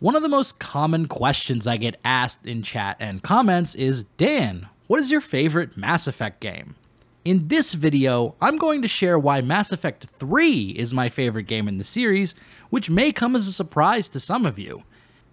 One of the most common questions I get asked in chat and comments is, Dan, what is your favorite Mass Effect game? In this video, I'm going to share why Mass Effect 3 is my favorite game in the series, which may come as a surprise to some of you.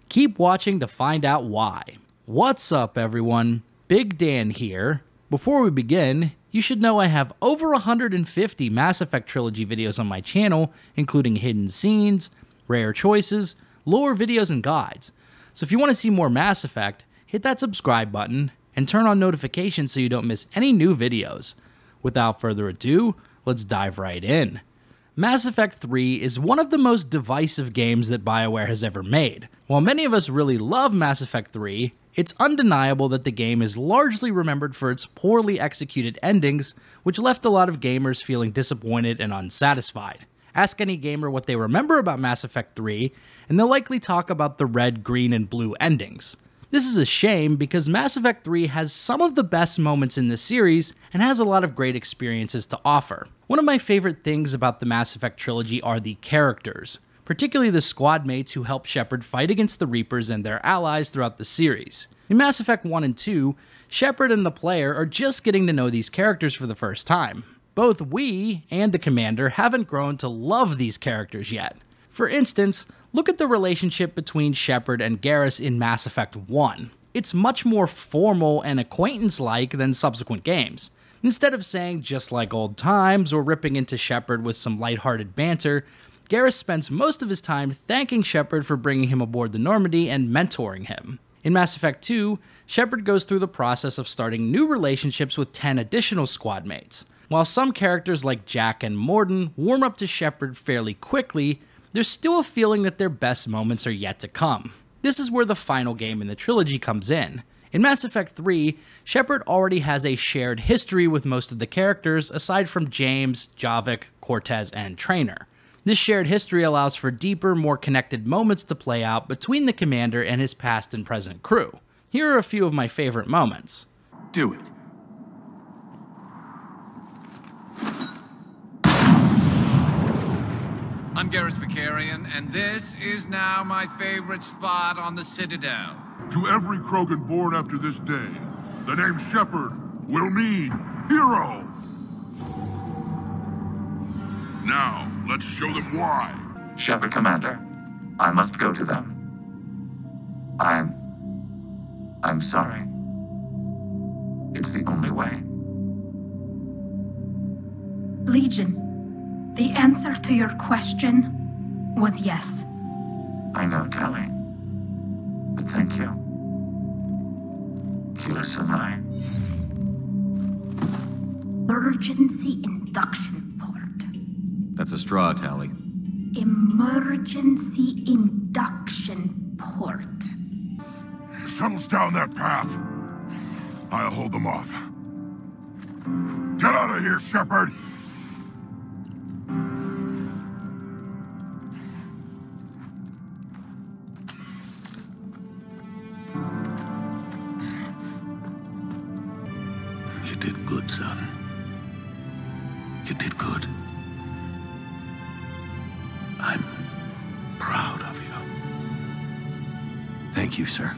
Keep watching to find out why. What's up everyone? Big Dan here. Before we begin, you should know I have over 150 Mass Effect Trilogy videos on my channel, including hidden scenes, rare choices, lore videos, and guides. So if you want to see more Mass Effect, hit that subscribe button and turn on notifications so you don't miss any new videos. Without further ado, let's dive right in. Mass Effect 3 is one of the most divisive games that Bioware has ever made. While many of us really love Mass Effect 3, it's undeniable that the game is largely remembered for its poorly executed endings, which left a lot of gamers feeling disappointed and unsatisfied. Ask any gamer what they remember about Mass Effect 3, and they'll likely talk about the red, green, and blue endings. This is a shame because Mass Effect 3 has some of the best moments in the series and has a lot of great experiences to offer. One of my favorite things about the Mass Effect trilogy are the characters, particularly the Squadmates who help Shepard fight against the Reapers and their allies throughout the series. In Mass Effect 1 and 2, Shepard and the player are just getting to know these characters for the first time. Both we and the commander haven't grown to love these characters yet. For instance, look at the relationship between Shepard and Garrus in Mass Effect 1. It's much more formal and acquaintance-like than subsequent games. Instead of saying just like old times or ripping into Shepard with some lighthearted banter, Garrus spends most of his time thanking Shepard for bringing him aboard the Normandy and mentoring him. In Mass Effect 2, Shepard goes through the process of starting new relationships with 10 additional squad mates. While some characters like Jack and Mordin warm up to Shepard fairly quickly, there's still a feeling that their best moments are yet to come. This is where the final game in the trilogy comes in. In Mass Effect 3, Shepard already has a shared history with most of the characters aside from James, Javik, Cortez, and Traynor. This shared history allows for deeper, more connected moments to play out between the commander and his past and present crew. Here are a few of my favorite moments. Do it. I'm Garrus Vicarian, and this is now my favorite spot on the Citadel. To every Krogan born after this day, the name Shepard will mean hero. Now, let's show them why. Shepard, Commander, I must go to them. I'm sorry. It's the only way. Legion, the answer to your question was yes. I know, Tali. But thank you. Kila Sanai. Emergency induction port. That's a straw, Tali. Emergency induction port. Shuttles down that path. I'll hold them off. Get out of here, Shepard! You did good, son. You did good. I'm proud of you. Thank you, sir.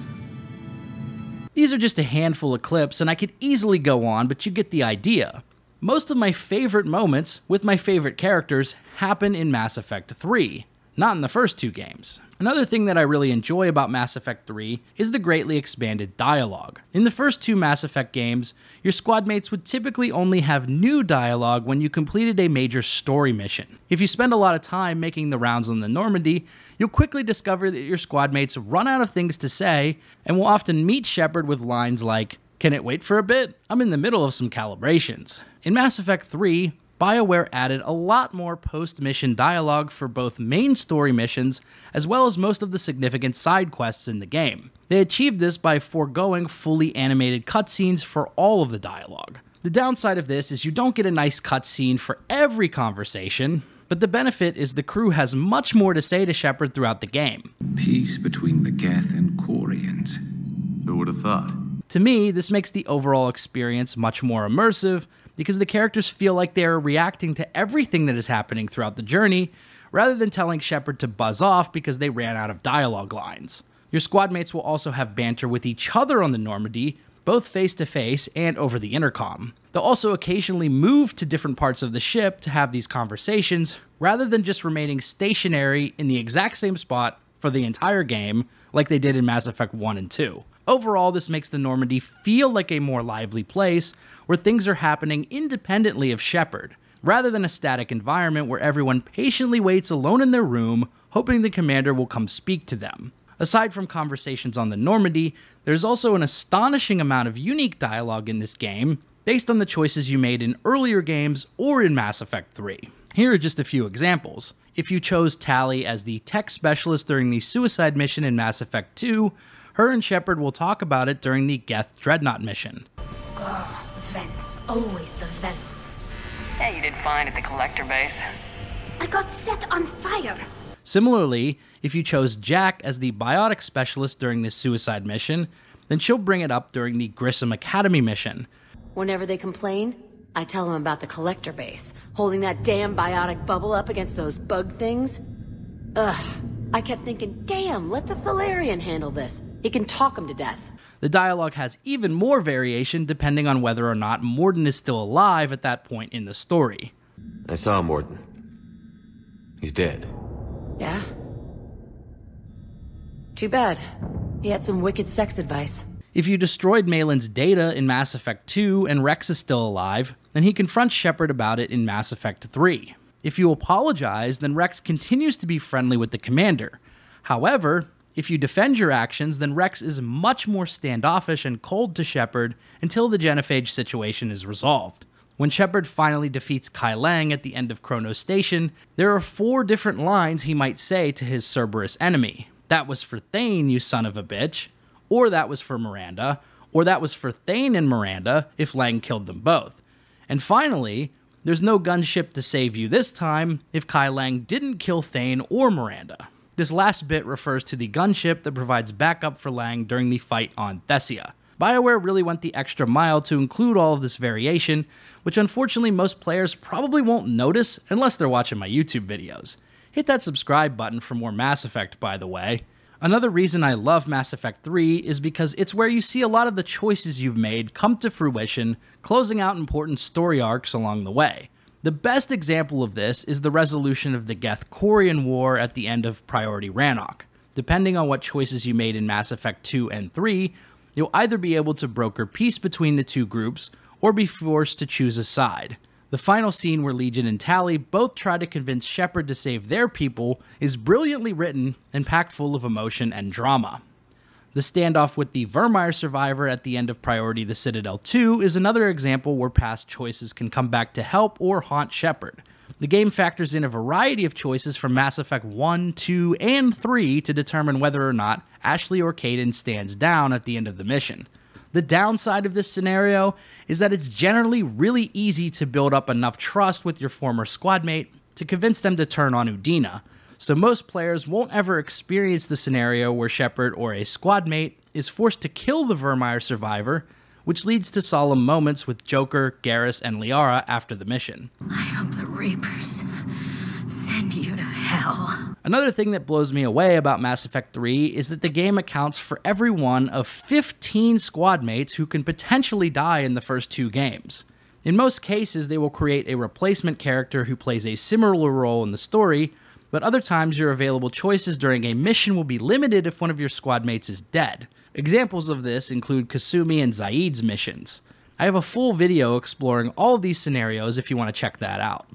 These are just a handful of clips, and I could easily go on, but you get the idea. Most of my favorite moments with my favorite characters happen in Mass Effect 3, not in the first two games. Another thing that I really enjoy about Mass Effect 3 is the greatly expanded dialogue. In the first two Mass Effect games, your squad mates would typically only have new dialogue when you completed a major story mission. If you spend a lot of time making the rounds on the Normandy, you'll quickly discover that your squad mates run out of things to say and will often meet Shepard with lines like, "Can it wait for a bit? I'm in the middle of some calibrations." In Mass Effect 3, Bioware added a lot more post-mission dialogue for both main story missions as well as most of the significant side quests in the game. They achieved this by foregoing fully animated cutscenes for all of the dialogue. The downside of this is you don't get a nice cutscene for every conversation, but the benefit is the crew has much more to say to Shepard throughout the game. Peace between the Geth and Quarians. Who would have thought? To me, this makes the overall experience much more immersive because the characters feel like they are reacting to everything that is happening throughout the journey, rather than telling Shepard to buzz off because they ran out of dialogue lines. Your squad mates will also have banter with each other on the Normandy, both face-to-face and over the intercom. They'll also occasionally move to different parts of the ship to have these conversations, rather than just remaining stationary in the exact same spot for the entire game, like they did in Mass Effect 1 and 2. Overall, this makes the Normandy feel like a more lively place, where things are happening independently of Shepard, rather than a static environment where everyone patiently waits alone in their room, hoping the commander will come speak to them. Aside from conversations on the Normandy, there's also an astonishing amount of unique dialogue in this game, based on the choices you made in earlier games or in Mass Effect 3. Here are just a few examples. If you chose Tali as the tech specialist during the suicide mission in Mass Effect 2, her and Shepard will talk about it during the Geth Dreadnought mission. Oh, vents. Always the vents. Yeah, you did fine at the collector base. I got set on fire. Similarly, if you chose Jack as the biotic specialist during the suicide mission, then she'll bring it up during the Grissom Academy mission. Whenever they complain, I tell them about the collector base, holding that damn biotic bubble up against those bug things. Ugh, I kept thinking, damn, let the Solarian handle this. He can talk him to death. The dialogue has even more variation depending on whether or not Mordin is still alive at that point in the story. I saw Mordin. He's dead. Yeah? Too bad. He had some wicked sex advice. If you destroyed MAELON'S data in Mass Effect 2 and WREX is still alive, then he confronts Shepard about it in Mass Effect 3. If you apologize, then WREX continues to be friendly with the commander. However, if you defend your actions, then WREX is much more standoffish and cold to Shepard until the genophage situation is resolved. When Shepard finally defeats Kai Lang at the end of Kronos Station, there are 4 different lines he might say to his Cerberus enemy. That was for Thane, you son of a bitch. Or that was for Miranda. Or that was for Thane and Miranda if Lang killed them both. And finally, there's no gunship to save you this time if Kai Lang didn't kill Thane or Miranda. This last bit refers to the gunship that provides backup for Lang during the fight on Thessia. Bioware really went the extra mile to include all of this variation, which unfortunately most players probably won't notice unless they're watching my YouTube videos. Hit that subscribe button for more Mass Effect, by the way. Another reason I love Mass Effect 3 is because it's where you see a lot of the choices you've made come to fruition, closing out important story arcs along the way. The best example of this is the resolution of the Geth-Korian War at the end of Priority Rannoch. Depending on what choices you made in Mass Effect 2 and 3, you'll either be able to broker peace between the two groups, or be forced to choose a side. The final scene where Legion and Tali both try to convince Shepard to save their people is brilliantly written and packed full of emotion and drama. The standoff with the Virmire survivor at the end of Priority the Citadel 2 is another example where past choices can come back to help or haunt Shepard. The game factors in a variety of choices from Mass Effect 1, 2, and 3 to determine whether or not Ashley or Kaidan stands down at the end of the mission. The downside of this scenario is that it's generally really easy to build up enough trust with your former squadmate to convince them to turn on Udina, so most players won't ever experience the scenario where Shepard or a squadmate is forced to kill the Virmire survivor, which leads to solemn moments with Joker, Garrus, and Liara after the mission. I hope the Reapers send you to hell. Another thing that blows me away about Mass Effect 3 is that the game accounts for every one of 15 squadmates who can potentially die in the first 2 games. In most cases, they will create a replacement character who plays a similar role in the story, but other times your available choices during a mission will be limited if one of your squadmates is dead. Examples of this include Kasumi and Zaid's missions. I have a full video exploring all of these scenarios if you want to check that out.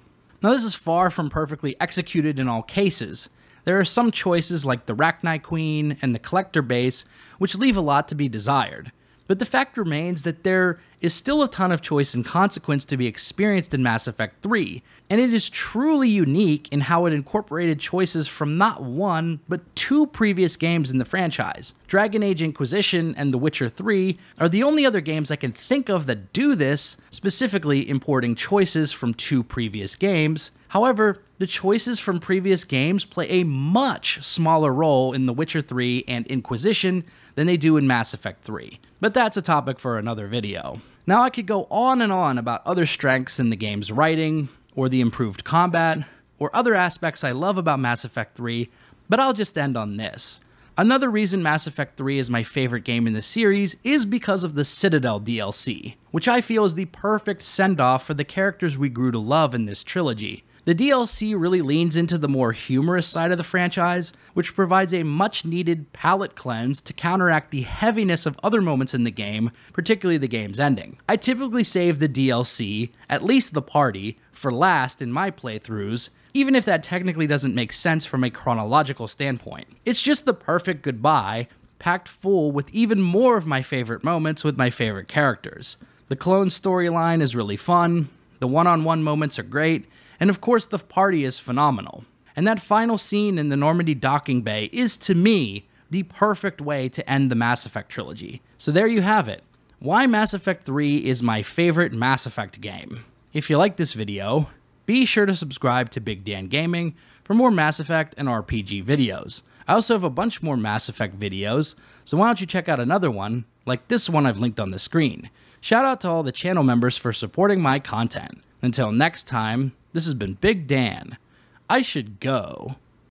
Now, this is far from perfectly executed in all cases. There are some choices like the Rachni Queen and the Collector base which leave a lot to be desired. But the fact remains that there is still a ton of choice and consequence to be experienced in Mass Effect 3, and it is truly unique in how it incorporated choices from not 1, but 2 previous games in the franchise. Dragon Age Inquisition and The Witcher 3 are the only other games I can think of that do this, specifically importing choices from 2 previous games. However, the choices from previous games play a much smaller role in The Witcher 3 and Inquisition than they do in Mass Effect 3. But that's a topic for another video. Now I could go on and on about other strengths in the game's writing, or the improved combat, or other aspects I love about Mass Effect 3, but I'll just end on this. Another reason Mass Effect 3 is my favorite game in the series is because of the Citadel DLC, which I feel is the perfect send-off for the characters we grew to love in this trilogy. The DLC really leans into the more humorous side of the franchise, which provides a much-needed palate cleanse to counteract the heaviness of other moments in the game, particularly the game's ending. I typically save the DLC, at least the party, for last in my playthroughs, even if that technically doesn't make sense from a chronological standpoint. It's just the perfect goodbye, packed full with even more of my favorite moments with my favorite characters. The clone storyline is really fun, the one-on-one moments are great, and of course the party is phenomenal. And that final scene in the Normandy docking bay is, to me, the perfect way to end the Mass Effect trilogy. So there you have it. Why Mass Effect 3 is my favorite Mass Effect game. If you like this video, be sure to subscribe to Big Dan Gaming for more Mass Effect and RPG videos. I also have a bunch more Mass Effect videos, so why don't you check out another one, like this one I've linked on the screen. Shout out to all the channel members for supporting my content. Until next time, this has been Big Dan. I should go.